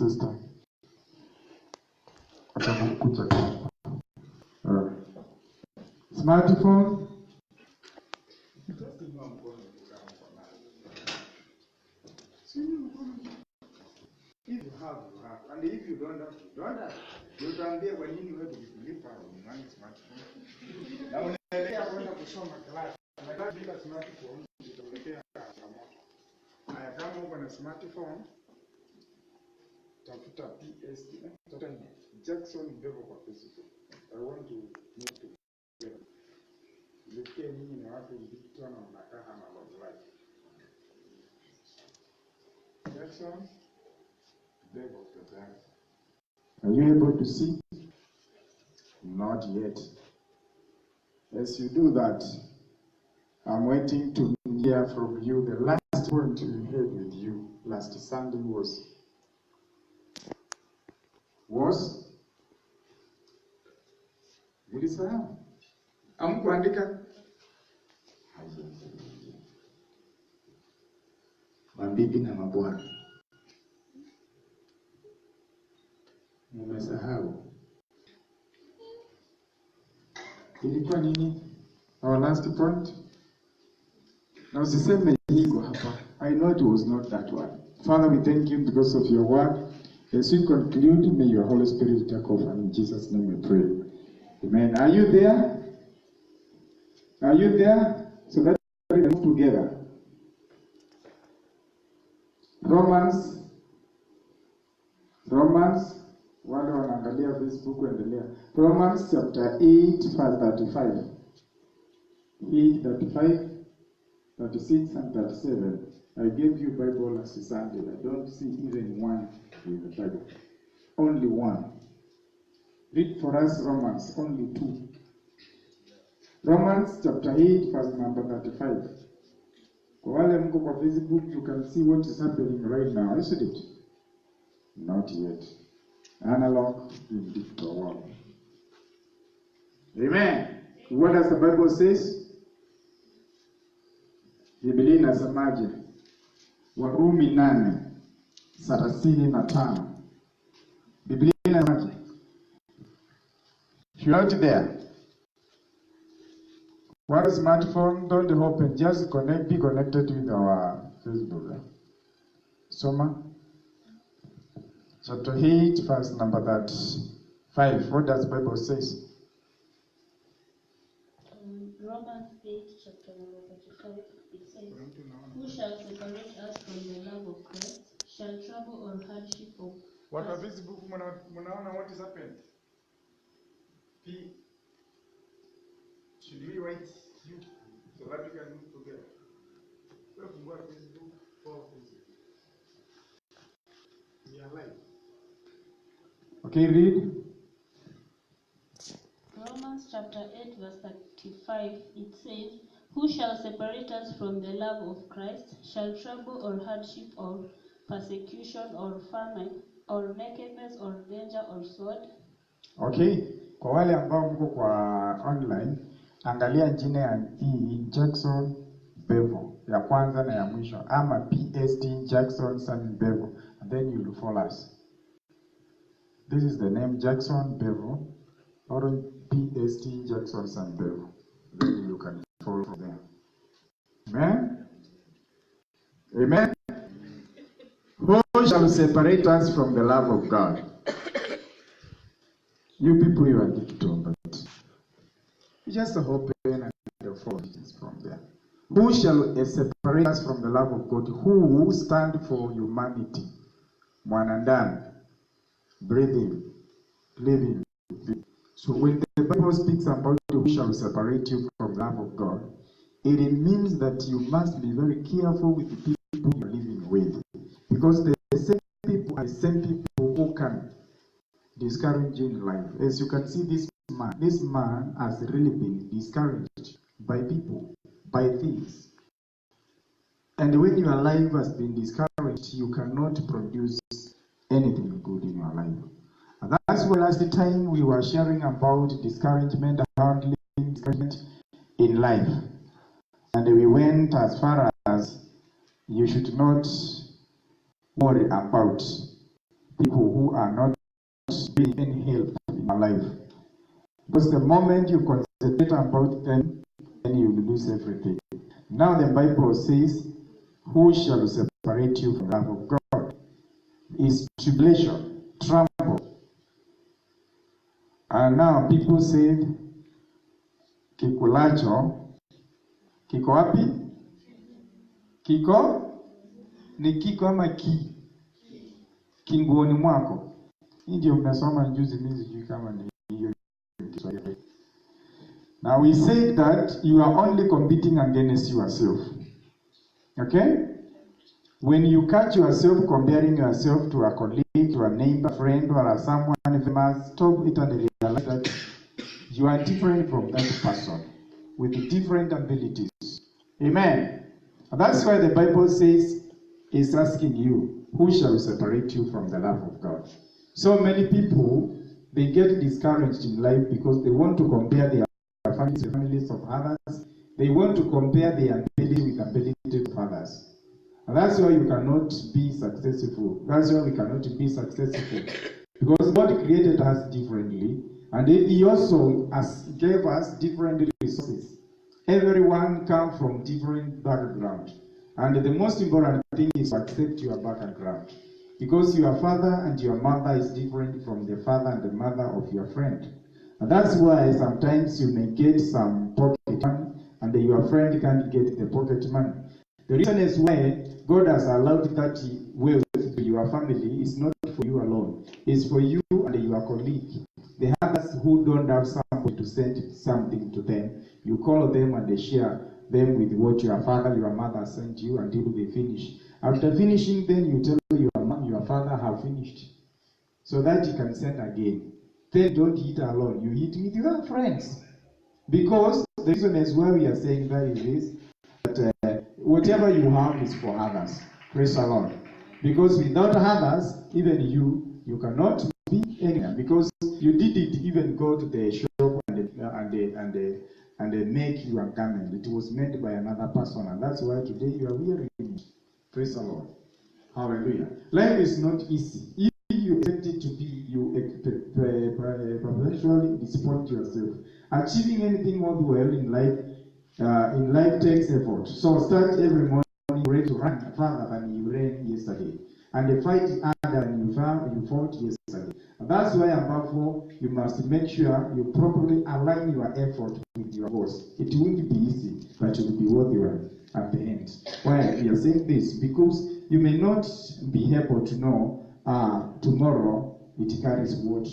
Sister. Atakukuta. Smartphone. If you have, you have. And if you don't have, you don't have. You tuambie kwa nini wewe kulipa ununue smartphone. Na unaelekea kwenda kusoma class. Na bila smartphone utaelekea changamoto. Haya, kama uko na smartphone tafuta PST, tafuta Jackson Bevo kwa Facebook. I want to move to Bevo. Nilisikia nyinyi na watu Victor na unakaa kama Love Life. Jackson Bevo tazama. Are you able to see? Not yet. As you do that, I'm waiting to hear from you. The last point we had with you last Sunday was Nilisahau. Amkuandika mabibi na mabwana. Nimesahau. Ilikuwa nini? Our last point. Now usiseme hiko hapa. I know it was not that one. Father, we thank you because of your word. As we conclude, may your Holy Spirit take over. In Jesus' name we pray. Amen. Are you there? Are you there? So that we move together. Romans, wale wanaangalia Facebook endelea. Romans chapter 8 verse 35. 8, 35, 36 and 37. I gave you Bible last Sunday. I don't see even one with the Bible. Only one. Read for us Romans, only two. Romans chapter 8 verse number 35. Kwa wale mko kwa Facebook, you can see what is happening right now, isn't it? Not yet. Analog in digital world. Amen. What does the Bible says? Biblia inasemaje? Warumi 8:35. Biblia inasemaje? If you're out there, what is smartphone? Don't open, just be connected with our Facebook. Soma. Chapter 8, verse number 35. What does the Bible says? Romans 8, chapter number 35. It says, "Who shall separate us from the love of Christ? Shall trouble or hardship or..." What on Facebook mnaona what is happened? P. Should we write you so that we can move together? So fungua Facebook for Facebook. We are live. Okay, read. Romans chapter 8, verse 35. It says, "Who shall separate us from the love of Christ? Shall trouble or hardship or persecution or famine or nakedness or danger or sword?" Okay. Kwa wale ambao mko kwa online, angalia jina ya hii Jackson Bevo ya kwanza na ya mwisho, ama PST Jackson San Bevo, and then you will follow us. This is the name Jackson Bevo or PST Jackson San Bevo. Then you can follow from there. Amen. Amen. Who shall separate us from the love of God? You people, you are digital, but you just open and follow it from there. Who shall separate us from the love of God? Who stand for humanity? Mwanadamu, breathing, living. So when the Bible speaks about who shall separate you from the love of God, it means that you must be very careful with the people you are living with. Because the same people are the same people who can discourage in life. As you can see, this man has really been discouraged by people, by things. And when your life has been discouraged, you cannot produce anything good in your life. And that's why last time we were sharing about discouragement, handling discouragement in life. And we went as far as you should not worry about people who are not being any help in your life. Because the moment you concentrate about them, then you will lose everything. Now the Bible says, who shall separate you from the love of God? Is tribulation, trouble. And now people say, kikulacho, kiko wapi? Kiko? Ni kiko ama ki? Kinguoni mwako. Hii ndio mmesoma juzi, mimi sijui kama ni hiyo Kiswahili. Now we said that you are only competing against yourself. Okay? When you catch yourself comparing yourself to a colleague, to a neighbor, friend, or someone famous, stop it and realize that you are different from that person with different abilities. Amen. And that's why the Bible says, is asking you, who shall separate you from the love of God? So many people, they get discouraged in life because they want to compare their families of others. They want to compare their ability with the ability of others. And that's why you cannot be successful. That's why we cannot be successful. Because God created us differently, and He also gave us different resources. Everyone comes from different background. And the most important thing is to accept your background. Because your father and your mother is different from the father and the mother of your friend. And that's why sometimes you may get some pocket money and your friend can't get the pocket money. The reason is why God has allowed that wealth to your family is not for you alone. It's for you and your colleague. The others who don't have somebody to send something to them, you call them and they share them with what your father, your mother sent you until they finish. After finishing, then you tell your mom, your father have finished. So that you can send again. Then don't eat alone. You eat with your friends. Because the reason is why we are saying that is that whatever you have is for others. Praise the Lord. Because without others, even you cannot be anywhere. Because you didn't even go to the shop and make your garment. It was made by another person, and that's why today you are wearing it. Praise the Lord. Hallelujah. Life is not easy. If you expect it to be, you perpetually disappoint yourself. Achieving anything worthwhile in life takes effort. So start every morning ready to run farther than you ran yesterday, and fight harder than you fought yesterday. And that's why, above all, you must make sure you properly align your effort with your goals. It won't be easy, but it will be worthwhile at the end. Why we are saying this? Because you may not be able to know tomorrow it carries what.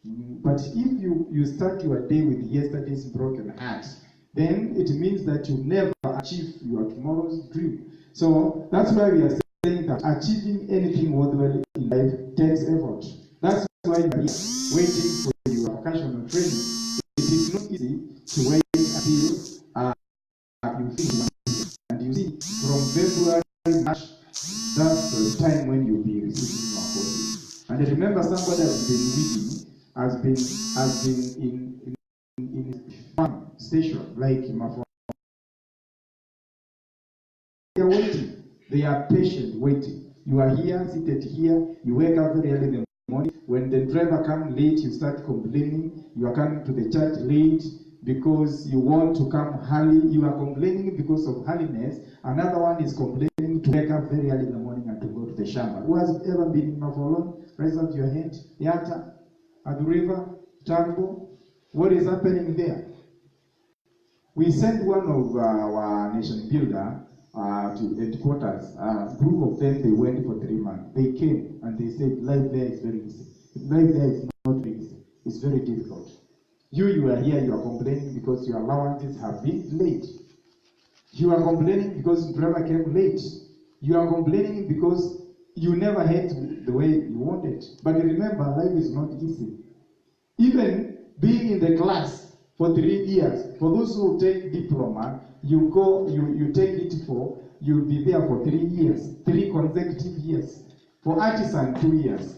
But if you start your day with yesterday's broken heart, then it means that you never achieve your tomorrow's dream. So that's why we are saying that achieving anything worthwhile in life takes effort. That's why you are here waiting for your vocational training. It is not easy to wait until you finish. And you see, from February, March, that's the time when you'll be receiving your courses. And remember, somebody has been reading, has been in farm station, like Mafon. They are waiting. They are patient waiting. You are here, seated here. You wake up very early in the morning. When the driver comes late, you start complaining. You are coming to the church late because you want to come early. You are complaining because of earliness. Another one is complaining to wake up very early in the morning and to go to the shamba. Who has ever been in Mafon? Raise up your hand. Yata, at the river, Tambo. What is happening there? We sent one of our nation builder to headquarters. A group of them, they went for 3 months. They came and they said, life there is very easy. Life there is not very easy. It's very difficult. You are here, you are complaining because your allowances have been late. You are complaining because driver came late. You are complaining because you never had the way you wanted. But remember, life is not easy. Even being in the class for 3 years, for those who take diploma, you take it for, you'll be there for 3 years, 3 consecutive years. For artisan, 2 years.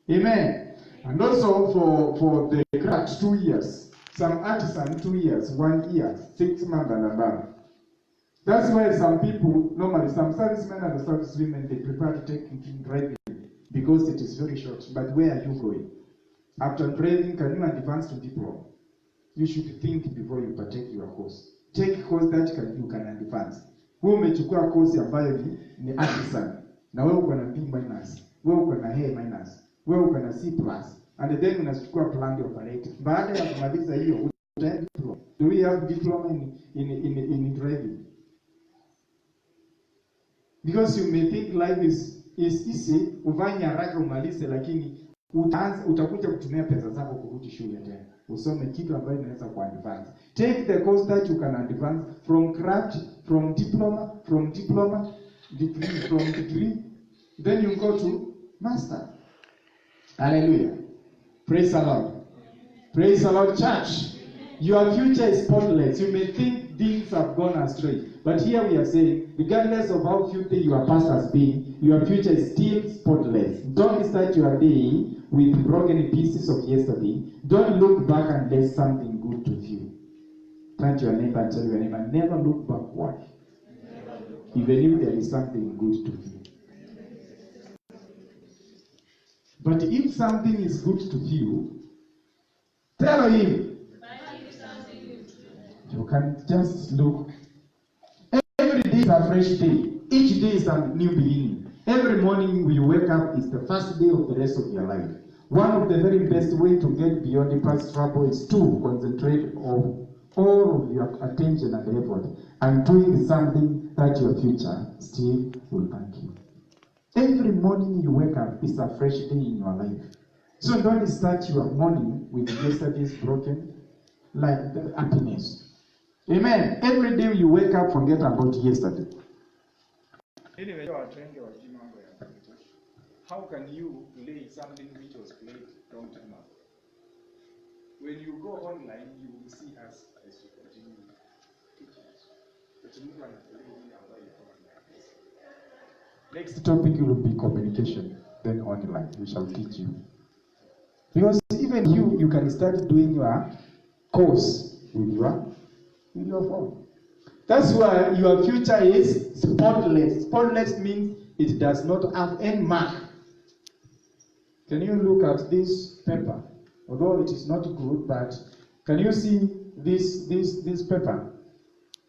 Amen. And also for the craft, 2 years. Some artisan, 2 years, 1 year, 6 months and above. That's why some people, normally some servicemen and servicewomen, they prefer to take driving because it is very short. But where are you going? After driving, can you advance to diploma? You should think before you partake your course. Take course that you can advance. Wewe umechukua course ambayo ni artisan. Na wewe uko na B-, wewe uko na A-, wewe uko na C+, and then unachukua plant operator. Baada ya kumaliza hiyo, utaenda diploma. Do we have diploma in driving? Because you may think life is easy, ufanye haraka umalize, lakini utakuja kutumia pesa zako kurudi shule tena. Usome kitu ambayo inaweza kuadvance. Take the course that you can advance from craft, from diploma, degree, then you go to master. Hallelujah. Praise the Lord. Praise the Lord, church. Your future is spotless. You may think things have gone astray. But here we are saying, regardless of how filthy your past has been, your future is still spotless. Don't start your day with broken pieces of yesterday. Don't look back unless something good to you. Turn to your neighbor and tell your neighbor, never look backward. Even if there is something good to you. But if something is good to you, tell him. You can just look. Every day is a fresh day. Each day is a new beginning. Every morning when you wake up is the first day of the rest of your life. One of the very best ways to get beyond the past trouble is to concentrate on all of your attention and effort and doing something that your future still will thank you. Every morning you wake up is a fresh day in your life. So don't start your morning with yesterday's broken like the happiness. Amen. Every day you wake up, forget about yesterday. Anyway, how can you play something which was played long time ago? When you go online, you will see us as you continue teaching. Next topic will be communication, then online. We shall teach you. Because even you can start doing your course with your phone. That's why your future is spotless. Spotless means it does not have any mark. Can you look at this paper? Although it is not good, but can you see this paper?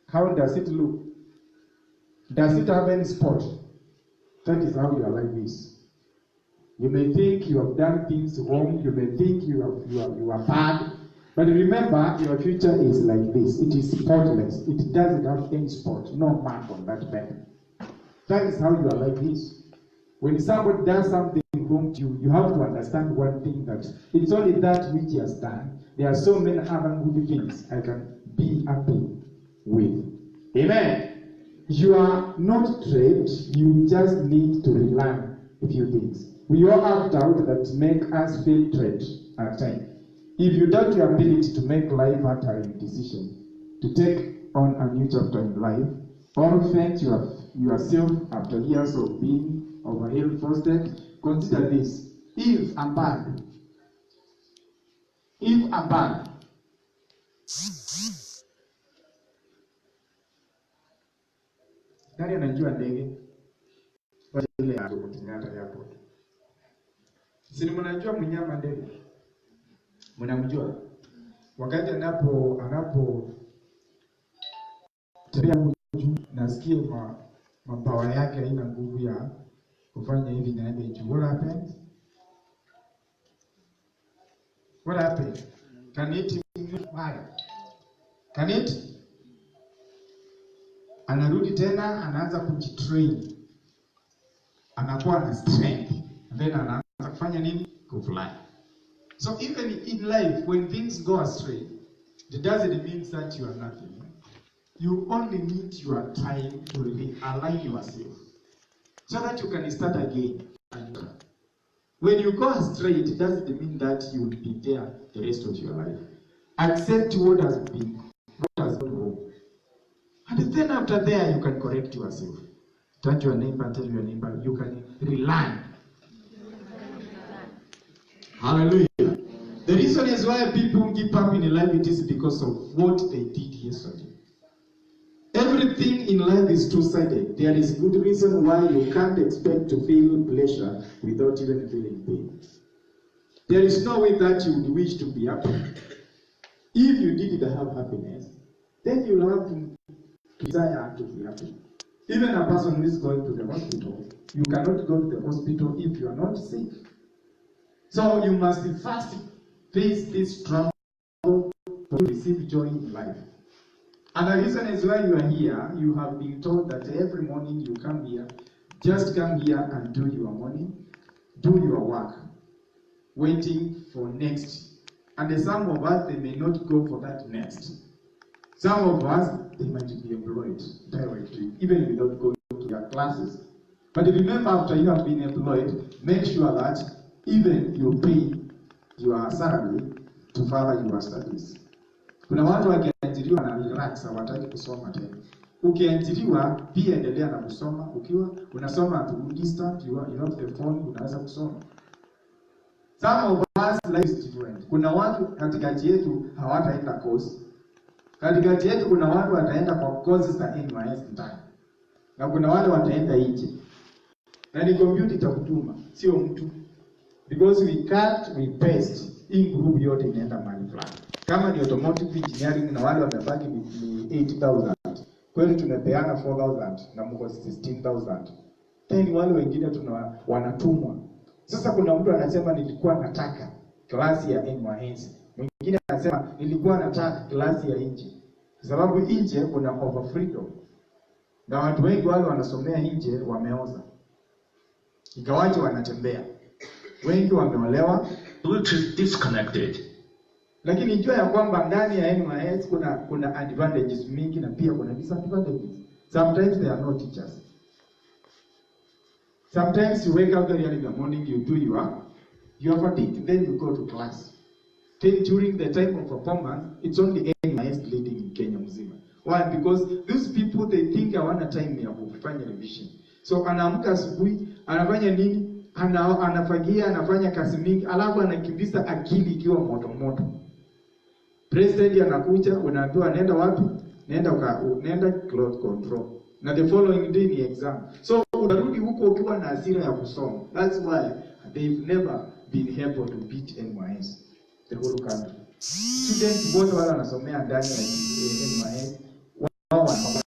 How does it look? Does it have any spot? That is how your life is. You may think you have done things wrong. You may think you are bad. But remember, your future is like this. It is spotless. It doesn't have any spot, no mark on that paper. That is how your life is. When somebody does something wrong to you, you have to understand one thing, that it's only that which he has done. There are so many other good things I can be happy with. Amen. You are not trapped. You just need to relearn a few things. We all have doubt that make us feel trapped at times. If you doubt your ability to make life-altering decisions, to take on a new chapter in life, or thank yourself after years of being overhealed, fostered, consider this. If a bird nani anajua ndege ile ya Kenyatta Airport? Si mnajua mnyama ndege? Mnamjua? Wakati anapo tembea juu, nasikia mabawa yake haina nguvu ya kufanya hivi na ndio juu. What happens? What happens? Can it fly? Can it? Anarudi tena, anaanza kujitrain. Anakuwa na strength. And then anaanza kufanya nini? Kufly. So even in life, when things go astray, it doesn't mean that you are nothing. You only need your time to realign yourself so that you can start again. When you go astray, it doesn't mean that you will be there the rest of your life. Accept what has gone wrong. And then after there, you can correct yourself. Turn to your neighbor and tell your neighbor, you can relearn. Hallelujah. The reason is why people give up in life, it is because of what they did yesterday. Everything Everything in life is two-sided. There is good reason why you can't expect to feel pleasure without even feeling pain. There is no way that you would wish to be happy. If you didn't have happiness, then you will have to desire to be happy. Even a person who is going to the hospital, you cannot go to the hospital if you are not sick. So you must first face this struggle to receive joy in life. And the reason is why you are here, you have been told that every morning you come here, just come here and do your morning, do your work, waiting for next. And some of us, they may not go for that next. Some of us, they might be employed directly, even without going to their classes. But remember, after you have been employed, make sure that even you pay your salary to further your studies. Kuna watu wakiajiriwa na relax, hawataki kusoma tena. Ukiajiriwa, pia endelea na kusoma. Ukiwa unasoma to distance, you have the phone, unaweza kusoma. Some of us life is different. Kuna watu katikati yetu hawataenda course. Katikati yetu kuna watu wataenda kwa courses za NYS ndani. Na kuna wale wataenda nje. Na ni computer itakutuma, sio mtu. Because we best in group yote inaenda mahali fulani. Kama ni automotive engineering na wale wamebaki ni 8,000. Kweli tumepeana 4,000 na mko 16,000. Then wale wengine wanatumwa. Sasa kuna mtu anasema nilikuwa nataka klasi ya NYS. Mwingine anasema nilikuwa nataka klasi ya nje. Kwa sababu nje kuna over freedom. Na watu wengi wale wanasomea nje wameoza. Ingawaje wanatembea. Wengi wameolewa, Bluetooth disconnected. lakini jua ya kwamba ndani ya NYS kuna advantages mingi na pia kuna disadvantages. Sometimes they are not teachers. Sometimes you wake up very early in the morning, you do your fatigue, then you go to class. Then during the time of performance, it's only NYS leading in Kenya mzima. Why? Because these people, they think hawana time ya kufanya revision. So anaamka asubuhi, anafanya nini? Anafagia, anafanya kazi mingi, alafu anakimbiza akili ikiwa moto. President anakuja, unaambiwa nenda wapi? Nenda cloud control. Na the following day ni exam. So unarudi huko ukiwa na hasira ya kusoma. That's why they've never been able to beat NYS, the whole country. Students wote wale wanasomea ndani ya NYS wao wanakuwa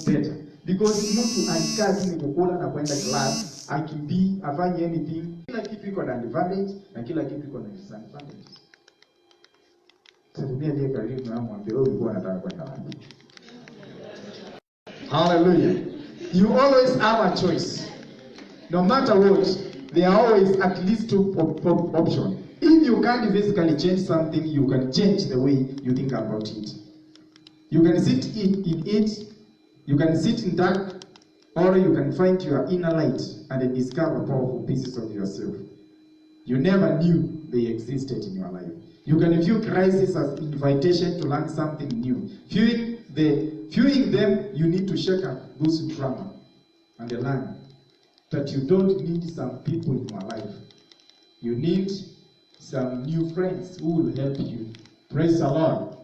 better. Because mtu akikaa chini kukula na kwenda class, akimbii, afanye anything, kila kitu iko na advantage na kila kitu iko na disadvantage. Salimia ndiye karibu na mwambie wewe ulikuwa unataka kwenda wapi. Hallelujah. You always have a choice. No matter what, there are always at least two options. If you can't physically change something, you can change the way you think about it. You can sit in it, you can sit in dark, or you can find your inner light and discover powerful pieces of yourself you never knew they existed in your life. You can view crisis as invitation to learn something new. Viewing them, you need to shake up those drama and learn that you don't need some people in your life. You need some new friends who will help you. Praise the Lord.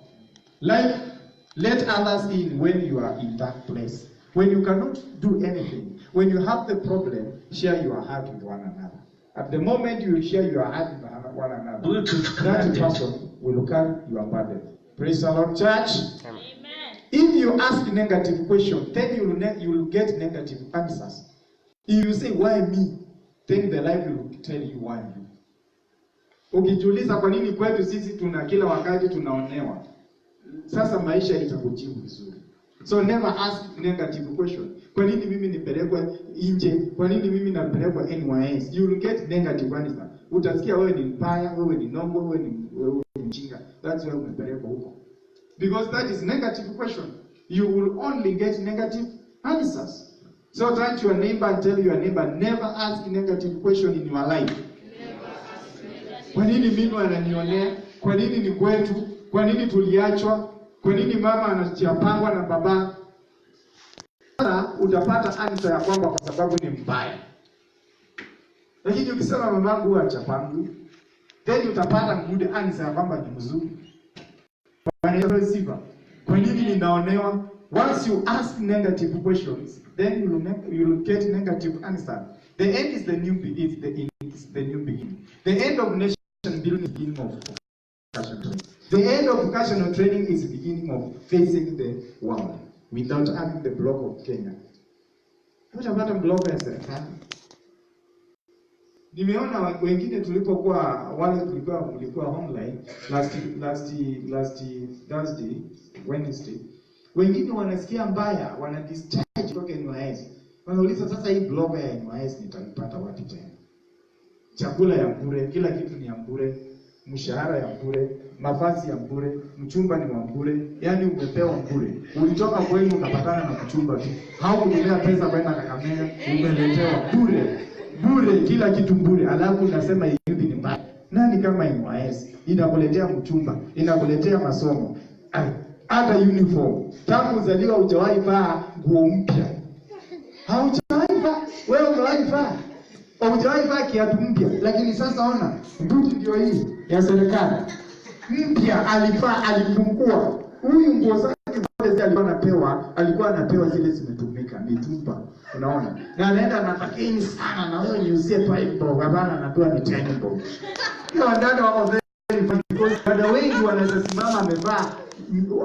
Let others in when you are in that place. When you cannot do anything, when you have the problem, share your heart with one another. At the moment you share your heart with one another, Bluetooth that connected. person will carry your burden. Praise the Lord, church. Amen. If you ask negative questions, then you will get negative answers. If you say, why me? Then the life will tell you why you. Ukijiuliza kwa nini kwetu sisi kila wakati tunaonewa, sasa maisha itakujibu vizuri. So never ask negative question. Kwa nini mimi nipelekwe nje? Kwa nini mimi napelekwa NYS? You will get negative answer. Utasikia wewe ni mbaya, wewe ni nongo, wewe ni mjinga. That's why umepelekwa huko. Because that is negative question. You will only get negative answers. So turn to your neighbor and tell your neighbor, never ask negative question in your life. Kwa nini mimi wananionea? Kwa nini ni kwetu? Kwa nini tuliachwa? Kwa nini mama anachapangwa na baba? Sasa utapata answer ya kwamba kwa sababu ni mbaya. Lakini ukisema mamangu huwa achapangwi, then utapata good answer ya kwamba ni mzuri. Kwa nini ninaonewa? once you ask negative questions, then you will get negative answer. The end is the new beginning. The end of nation building is the beginning of vocational training. The end of vocational training is the beginning of facing the world without having the block of Kenya. Utapata block ya serikali. Nimeona wengine tulikuwa online last Thursday, Wednesday. Wengine wanasikia mbaya, wana discharge kutoka NYS. Wanauliza sasa hii blog ya NYS nitaipata wapi tena? Chakula ya bure, kila kitu ni ya bure, mshahara ya bure, mavazi ya bure, mchumba ni wa bure, yani umepewa bure. Ulitoka kwenu ukapatana na mchumba tu. Haukutumia pesa kwenda Kakamega, umeletewa bure. Bure, kila kitu bure. Alafu unasema hivi ni mbaya. Nani kama NYS inakuletea mchumba, inakuletea masomo, hata uniform. Tangu uzaliwa hujawahi vaa nguo mpya. Haujawahi vaa, wewe umewahi vaa. Haujawahi vaa kiatu mpya, lakini sasa ona, buti ndio hii ya serikali. Mpya alivaa, alifungua. Huyu nguo zake zote alikuwa anapewa zile zimetumika, mitumba. Unaona? Na anaenda anapakini sana na wewe niusie 5 bob, hapana anapewa ni 10 bob. Hiyo dada wako very funny because dada wengi wanaweza simama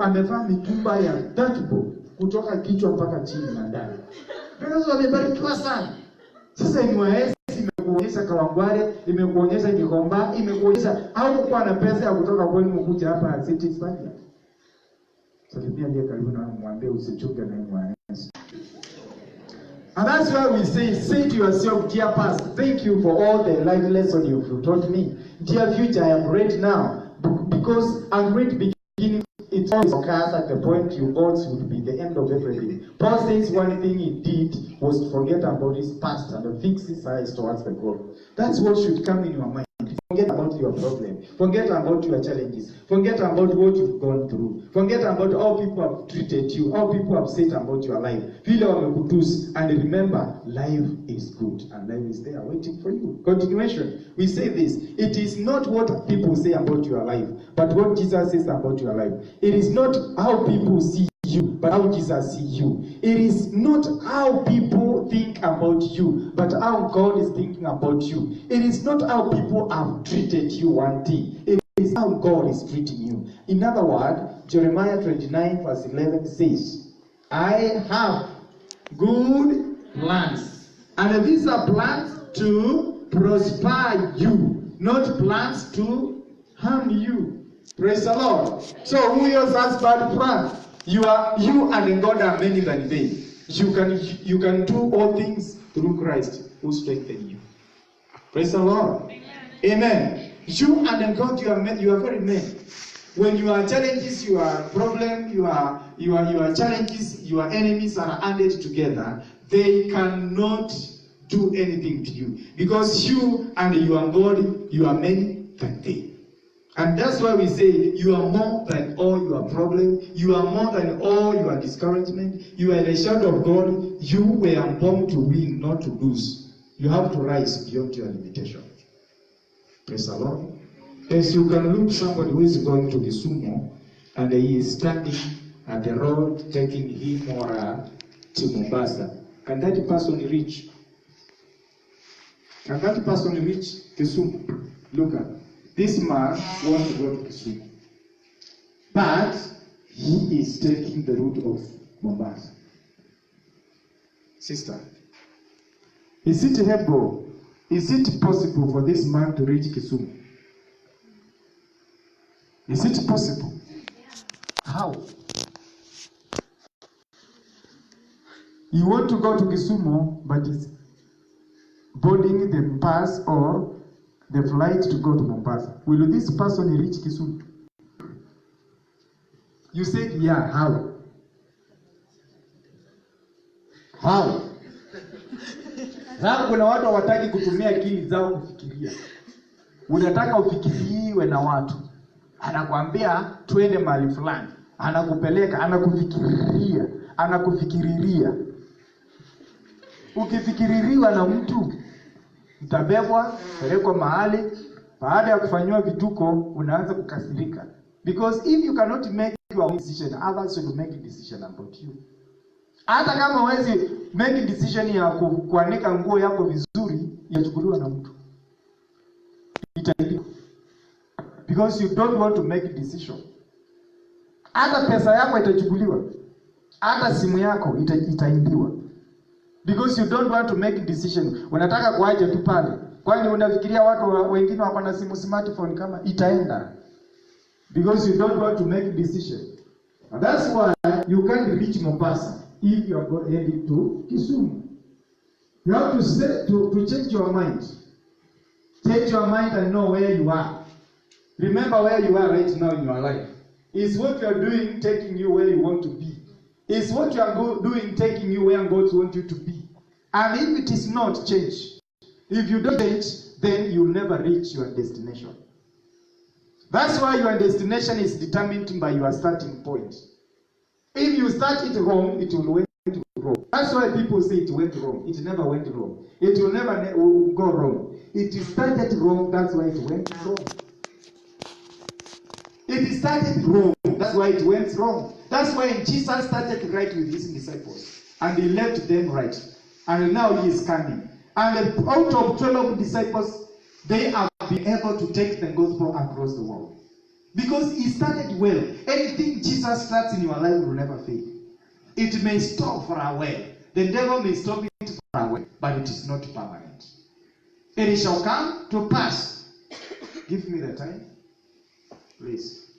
amevaa mitumba ya 30 bob kutoka kichwa mpaka chini na ndani. Because wamebarikiwa sana. Sasa NYS imekuonyesha Kawangware, imekuonyesha Gikomba, imekuonyesha haukuwa na pesa ya kutoka kwenu kuja hapa City Stadium. Salimia ndiye karibu na mwambie usichoke na NYS. And that's why we say to yourself, dear pastor, thank you for all the life lessons you've taught me. Dear future, I am ready now because I'm ready beginning. It always occurs at the point you also would be the end of everything. Paul says one thing he did was to forget about his past and fix his eyes towards the goal. That's what should come in your mind. Forget about your problem. Forget about your challenges. Forget about what you've gone through. Forget about how people have treated you, how people have said about your life. And remember, life is good and life is there waiting for you. Continuation. We say this. It is not what people say about your life, but what Jesus says about your life. It is not how people see you, but how Jesus sees you. It is not how people think about you, but how God is thinking about you. It is not how people have treated you one day. It is how God is treating you. In other words, Jeremiah 29 verse 11 says, I have good plans. And these are plans to prosper you, not plans to harm you. Praise the Lord. So who else has bad plans? You and God are many than they. You can do all things through Christ who strengthens you. Praise the Lord. Amen. You and God, you are very many. When your challenges, your problem, your challenges, your enemies are added together, they cannot do anything to you. Because you and your God, you are many than they. And that's why we say you are more than all your problems. You are more than all your discouragement. You are the shadow of God. You were born to win, not to lose. You have to rise beyond your limitation. Praise the Lord. As you can look somebody who is going to Kisumu and he is standing at the road taking him or her to Mombasa. Can that person reach? Can that person reach Kisumu? Look at this man wants to go to Kisumu, but he is taking the route of Mombasa. Sister, is it able? Is it possible for this man to reach Kisumu? Is it possible? How? You want to go to Kisumu, but it's boarding the bus or the flight to go to Mombasa. Will this person reach Kisumu? You said, yeah, how? How? Sasa kuna watu hawataki kutumia akili zao kufikiria. Unataka ufikiriwe na watu. Anakuambia twende mahali fulani. Anakupeleka, anakufikiriria. Ukifikiririwa na mtu, utabebwa, pelekwa mahali, baada ya kufanywa vituko, unaanza kukasirika. Because if you cannot make your own decision. Others will make a decision about you. Hata kama huwezi make a decision ya kuanika nguo yako vizuri, inachukuliwa na mtu. Itaibiwa. Because you don't want to make a decision. Hata pesa yako itachukuliwa. Hata simu yako itaibiwa. Because you don't want to make a decision. Unataka kuaje tu pale. Kwani unafikiria watu wengine wako na simu smartphone kama itaenda? Because you don't want to make a decision. And that's why you can't reach Mombasa if you are heading to Kisumu. You have to say to change your mind. Change your mind and know where you are. Remember where you are right now in your life. Is what you are doing taking you where you want to be? Is what you are doing taking you where God wants you to be? And if it is not, change. If you don't change, then you'll never reach your destination. That's why your destination is determined by your starting point. If you start it wrong, it will went wrong. That's why people say it went wrong. It never went wrong. It will never go wrong. It started wrong, that's why it went wrong. It started wrong, that's why it went wrong. That's why Jesus started right with his disciples. And he left them right. And now he is coming. And out of 12 disciples, they have been able to take the gospel across the world. Because he started well. Anything Jesus starts in your life will never fail. It may stop for a while. The devil may stop it for a while, but it is not permanent. It shall come to pass. Give me the time, please.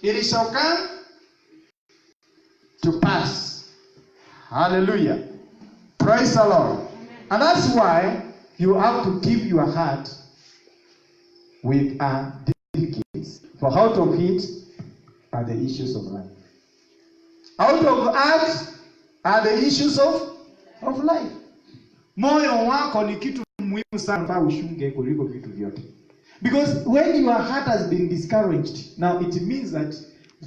It shall come to pass. Hallelujah. Praise the Lord. And that's why you have to keep your heart with a dedication. For out of it are the issues of life. Out of heart are the issues of life. Moyo wako ni kitu muhimu sana pa ushunge kuliko vitu vyote. Because when your heart has been discouraged, now it means that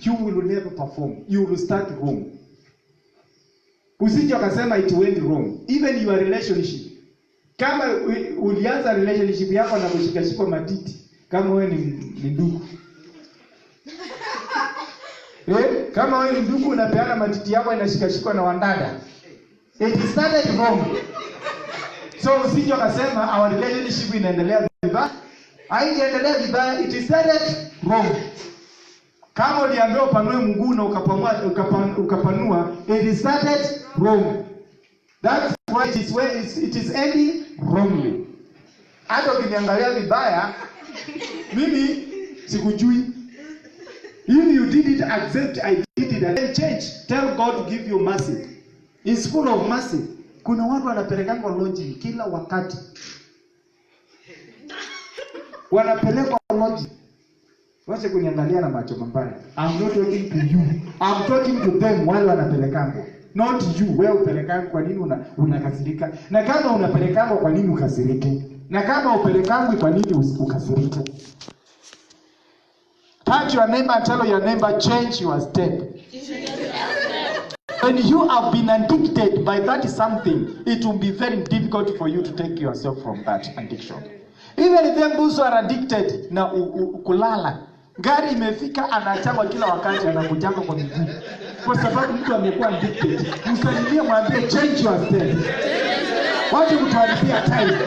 you will never perform. You will start wrong. Usije ukasema it went wrong. Even your relationship. Kama ulianza relationship yako na kushikashikwa matiti, kama wewe ni ndugu. Kama wewe ni ndugu unapeana matiti yako inashikashikwa na wandada. It started wrong. So usije ukasema our relationship inaendelea vibaya. Haijaendelea vibaya, it started wrong. Kama uliambiwa upanue mguu na ukapanua, it started wrong. That's why it is ending wrongly. Hata ukiniangalia vibaya, mimi sikujui. If you did it, accept I did it and then change. Tell God to give you mercy. He's full of mercy. Kuna watu wanapelekwa lodging kila wakati. Wanapelekwa lodging. Wacha kuniangalia na macho mambaya. I'm not talking to you. I'm talking to them while wanapelekwa. Not you. Wewe upelekwa kwa nini unakasirika? Na kama unapelekwa kwa nini ukasirike? Na kama upelekwa kwa nini ukasirike? Touch your neighbor and tell your neighbor, change your step. When you have been addicted by that something, it will be very difficult for you to take yourself from that addiction. Even them who are addicted na kulala, gari imefika anachangwa kila wakati anakujanga kwa miguu. Kwa sababu mtu amekuwa addicted. Msalimie mwambie change your step. Wacha kutuharibia time.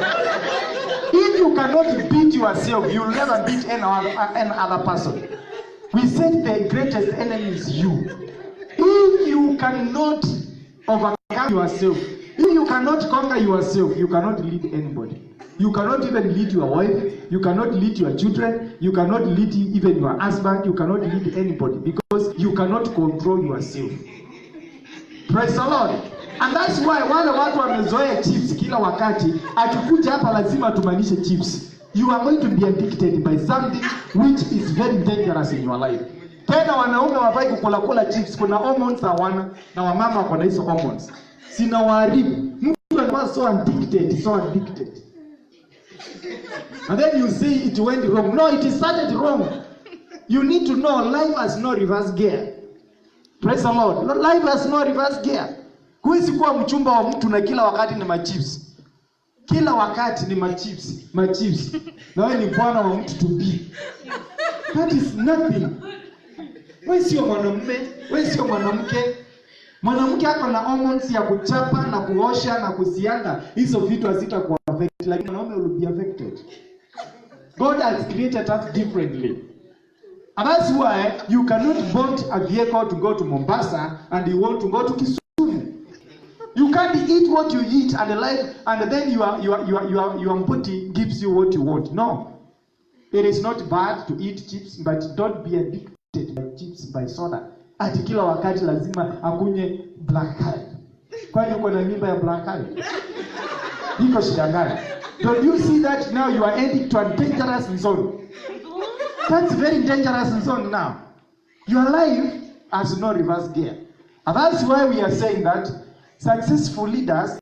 If you cannot beat yourself, you will never beat any other person. We said the greatest enemy is you. If you cannot overcome yourself, if you cannot conquer yourself, you cannot lead anybody. You cannot even lead your wife, you cannot lead your children, you cannot lead even your husband, you cannot lead anybody because you cannot control yourself. Praise the Lord. And that's why wale watu wamezoea chips kila wakati, akikuja hapa lazima tumanishe chips. You are going to be addicted by something which is very dangerous in your life. Tena wanaume wafai kukula chips, kuna hormones hawana na wamama wako na hizo hormones. Sina waharibu. Mtu anakuwa so addicted. And then you say it went wrong. No, it started wrong. You need to know life has no reverse gear. Praise the Lord. Life has no reverse gear. Huwezi kuwa mchumba wa mtu na kila wakati ni machips. Kila wakati ni machips. Na wewe ni bwana wa mtu to be. That is nothing. Wewe sio mwanamume, wewe sio mwanamke. Mwanamke ako na hormones ya kuchapa na kuosha na kusianga. Hizo vitu hazitakuwa affected, lakini mwanaume will be affected. God has created us differently. And that's why you cannot board a vehicle to go to Mombasa and you want to go to Kisumu. You can't eat what you eat and life, and then your body gives you what you want. No. It is not bad to eat chips, but don't be addicted by chips, by soda. Ati kila wakati lazima akunywe black currant. Kwani uko na mimba ya black currant? Iko shida gani? Don't you see that now you are heading to a dangerous zone? That's very dangerous zone now. Your life has no reverse gear. And that's why we are saying that successful leaders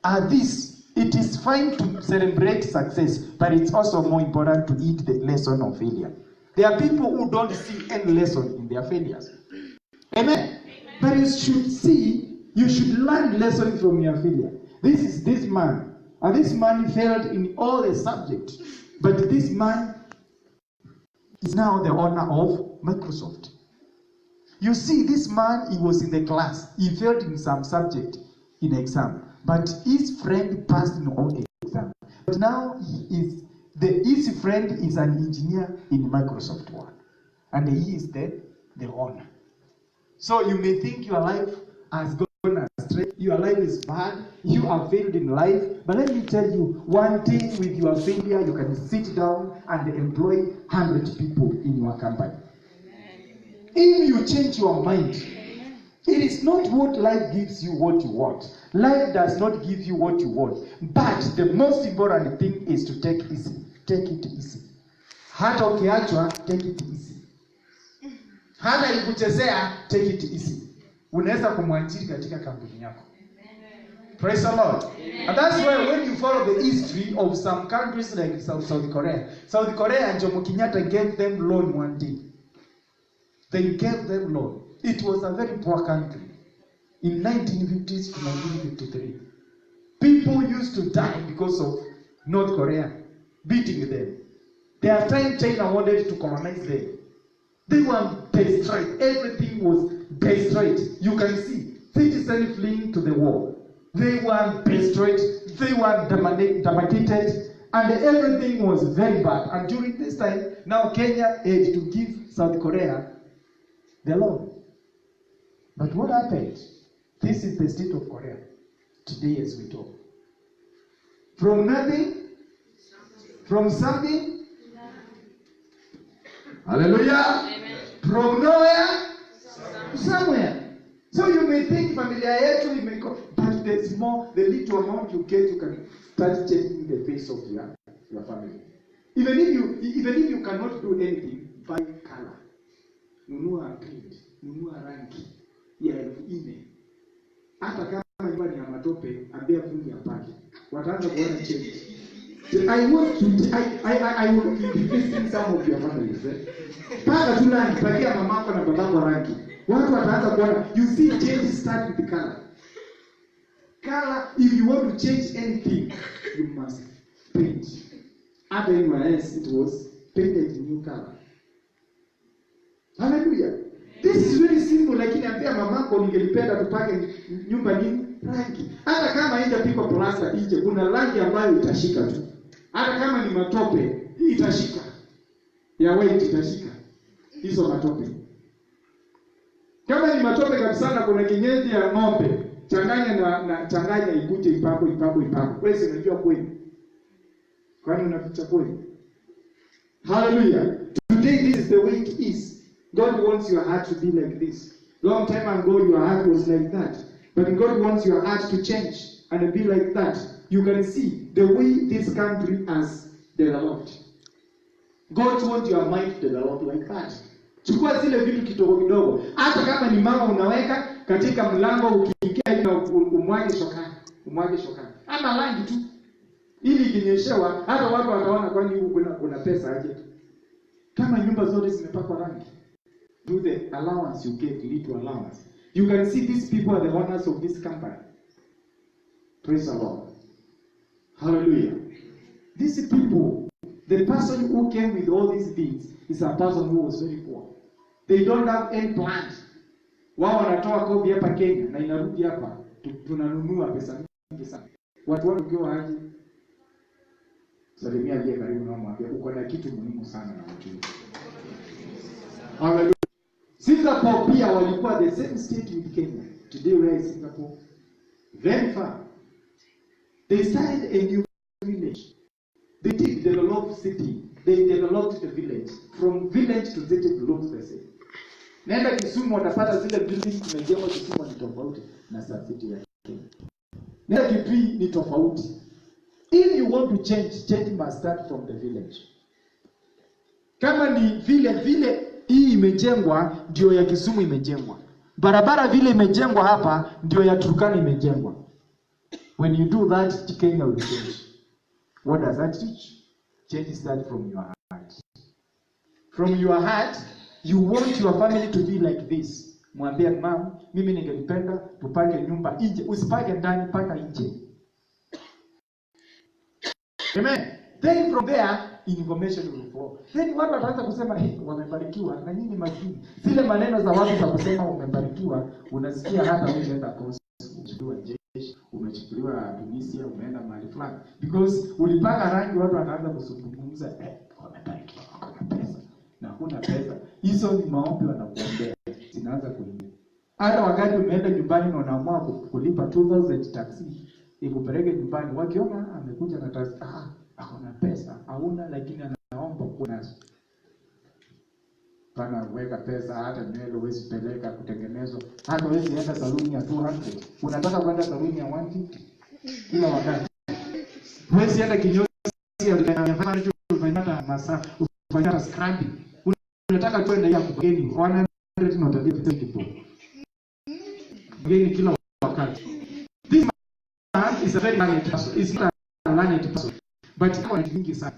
are this. It is fine to celebrate success, but it's also more important to eat the lesson of failure. There are people who don't see any lesson in their failures. Amen? But you should learn lesson from your failure. This is this man. And this man failed in all the subjects. But this man is now the owner of Microsoft. You see, this man, he was in the class. He failed in some subject in exam. But his friend passed in all exam. But now his friend is an engineer in Microsoft One. And he is the owner. So you may think your life has gone astray. Your life is bad. You have failed in life. But let me tell you, one thing with your failure, you can sit down and employ 100 people in your company. If you change your mind, it is not what life gives you what you want. Life does not give you what you want. But the most important thing is to take it easy. Take it easy. Hata ukiachwa, take it easy. Hata ikuchezea, take it easy. Unaweza kumwajiri katika kampuni yako. Praise the Lord. And that's why when you follow the history of some countries like South Korea, South Korea and Jomo Kenyatta gave them loan one day. They gave them loan. It was a very poor country. In 1950s to 1953. People used to die because of North Korea beating them. There are times China wanted to colonize them. They were destroyed. Everything was destroyed. You can see citizens fleeing to the war. They were destroyed. They were demarcated. And everything was very bad. And during this time, now Kenya had to give South Korea the loan. But what happened? This is the state of Korea today as we talk. From nothing, from something, hallelujah, amen. From nowhere to somewhere. So you may think familia yetu imeko, but there's more, the little amount you get, you can start changing the face of your family. Even if you cannot do anything, buy color. Nunua paint, nunua rangi ya 4,000. Hata kama nyumba ni ya matope, ambia fundi apake. Wataanza kuona change. I will be visiting some of your families. Paka tu rangi, pakia mamako na babako rangi. Watu wataanza kuona, you see change start with the color. Color, if you want to change anything, you must paint. Otherwise else it was painted in new color. Hallelujah. This is very simple, lakini ambia mamako ningelipenda tupake nyumba nini? Rangi. Hata kama haijapigwa plasta nje, kuna rangi ambayo itashika tu. Hata kama ni matope, hii itashika. Ya white itashika. Hizo matope. Kama ni matope kabisa na kuna kinyesi ya ng'ombe, changanya ikuje ipako. Wewe unajua kweli. Kwani unaficha kweli? Hallelujah. Today this is the way it is. God wants your heart to be like this. Long time ago, your heart was like that. But God wants your heart to change and be like that. You can see the way this country has developed. God wants your mind to develop like that. Chukua zile vitu kidogo. Hata kama ni mama unaweka katika mlango ukiingia na umwage shokani. Ama rangi tu. Ili ikinyeshewa hata watu wataona kwani huko kuna pesa aje. Kama nyumba zote zimepakwa rangi. Do the allowance you get, little allowance. You can see these people are the owners of this company. Praise the Lord. Hallelujah. These people, the person who came with all these things is a person who was very poor. They don't have any plant. Wao wanatoa kobi hapa Kenya na inarudi hapa. Tunanunua pesa nyingi sana. Watu wao ukiwa aje? Salimia aliye karibu na mwambie uko na kitu muhimu sana na mtu. Hallelujah. Singapore pia walikuwa the same state with Kenya. Today where is Singapore? Very far. They started a new village. They did develop city. They developed the village. From village to city developed the city. Nenda Kisumu watapata zile buildings zimejengwa Kisumu ni tofauti na Star City ya Kenya. Nenda Kitui ni tofauti. If you want to change must start from the village. Kama ni vile hii imejengwa ndio ya Kisumu imejengwa. Barabara vile imejengwa hapa ndio ya Turkana imejengwa. When you do that, Kenya will change. What does that teach? Change starts from your heart. From your heart, you want your family to be like this. Mwambie mama, mimi ningelipenda tupake nyumba nje, usipake ndani, paka nje. Amen. Then from there, information will flow. Then watu wataanza kusema, wamebarikiwa na nyinyi maskini. Zile maneno za watu za kusema umebarikiwa, unasikia hata wewe unaenda kosi, umechukua jeshi, umechukuliwa Tunisia, umeenda mahali fulani. Because ulipaka rangi watu wataanza kuzungumza, wamebarikiwa, wako na pesa. Na huna pesa. Hizo ni maombi wanakuombea. Zinaanza kuingia. Hata wakati umeenda nyumbani na unaamua kulipa 2000 taxi, ikupeleke nyumbani, wakiona amekuja na taxi, hakuna pesa, hauna lakini anaomba kuwa nazo. Pana weka pesa, hata nywele huwezi peleka kutengenezwa, hata huwezi enda saluni ya 200. Unataka kwenda saluni ya 150 kila wakati. Huwezi enda kinyozi ya masaa, ufanya scrubbing. Unataka tuende ya kugeni 100 not a little people. Geni kila wakati. This man is a very learned person. Is not a learned person. But kwa nyingi sana.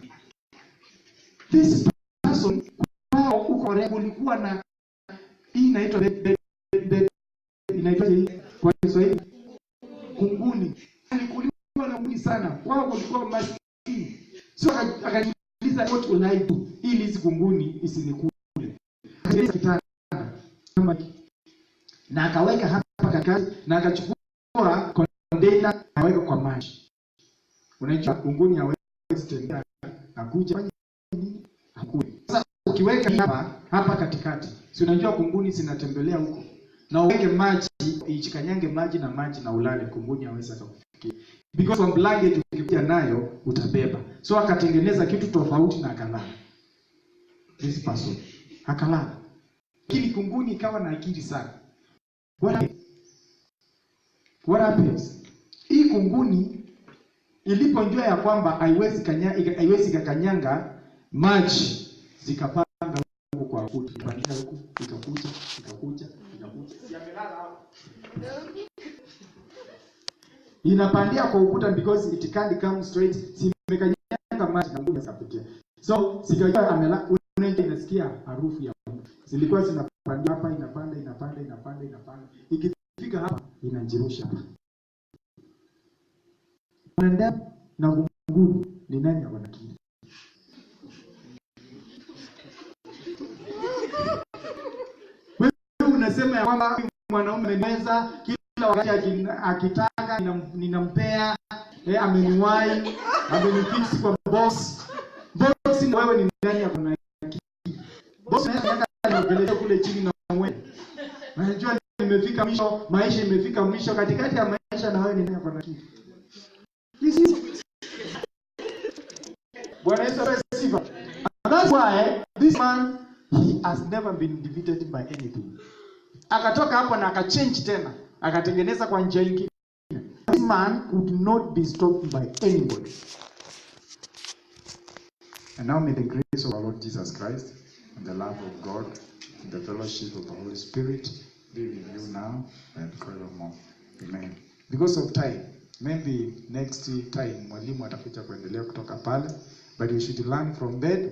This person kwa uko kulikuwa na hii inaitwa inaitwa kwa Kiswahili kunguni. Alikuwa na mwili sana. Kwao kulikuwa maskini. So akajiuliza what will I do ili hizi kunguni isinikule. Kitanda kama na akaweka hapa katikati na akachukua container akaweka kwa maji. Unajua kunguni hawezi tembea akuja nini? Hakuna. Sasa ukiweka hapa katikati, si unajua kunguni zinatembelea huko. Na uweke maji, ichikanyange maji na ulale, kunguni hawezi kufikia. Because from blanket ukipia nayo utabeba. So akatengeneza kitu tofauti na akalala. This person akalala. Kili kunguni ikawa na akili sana. What happens? Hii kunguni iliponjua ya kwamba haiwezi kanyanga maji, zikapanga huko kwa ukuta, ikapandia huko, ikakuja. Yamelala hapo. Inapandia kwa ukuta because it can't come straight. Simekanyanga maji na ngumu zikapitia. So sikajua amelala, unasikia harufu ya zilikuwa zinapandia hapa, inapanda. Ikifika hapa inajirusha. Mwanadamu na kunguni ni nani akona akili? Wewe unasema ya kwamba mwanaume ameweza kila wakati akitaka ninampea, ameniwahi, amenifix kwa boss. Boss ni wewe, ni nani akona akili? Boss anapeleka kule chini na wewe. Unajua nimefika mwisho, maisha imefika mwisho, katikati ya maisha na wewe ni nani akona akili? Bwana Yesu asifiwe. That's why this man, he has never been defeated by anything. Akatoka hapo na akachange tena, akatengeneza kwa njia nyingine. This man could not be stopped by anybody. And now may the grace of our Lord Jesus Christ and the love of God and the fellowship of the Holy Spirit be with you now and forevermore. Amen. Because of time, maybe next time mwalimu atakuja kuendelea kutoka pale, but we should learn from that.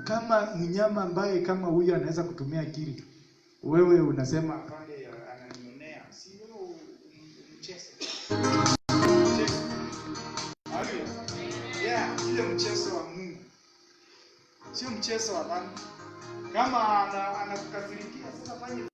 Kama mnyama ambaye kama huyu anaweza kutumia akili, wewe unasema pale ananionea, si wewe mchezo. Yeah, ile mchezo wa Mungu. Sio mchezo wa dhambi. Kama anakukasirikia sasa fanye